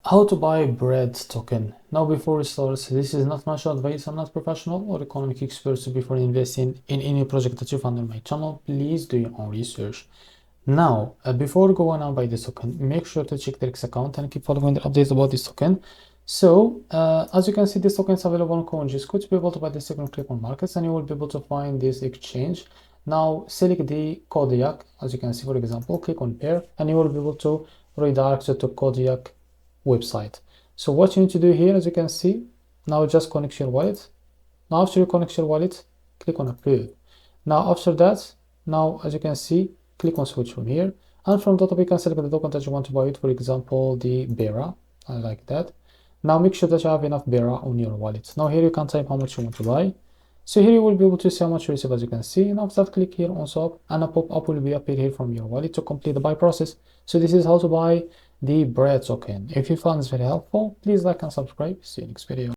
How to buy bread token. Now before we start, this is not financial advice. I'm not professional or economic expert. So before investing in any project that you find on my channel, please do your own research. Now before going on by this token, make sure to check their account and keep following the updates about this token. So as you can see, this token is available on CoinGisco. To be able to buy this token, click on markets and you will be able to find this exchange. Now select the Kodiak. As you can see, for example, click on pair and you will be able to redirect you to Kodiak website. So what you need to do here, as you can see, now just connect your wallet. Now after you connect your wallet, click on approve. Now after that, now as you can see, click on switch from here, and from the top you can select the token that you want to buy it, for example the Bera. I like that. Now make sure that you have enough Bera on your wallet. Now here you can type how much you want to buy. So here you will be able to see how much you receive, as you can see. And after that, click here on swap and a pop-up will be appear here from your wallet to complete the buy process. So this is how to buy the bread token. If you found this very helpful, please like and subscribe. See you next video.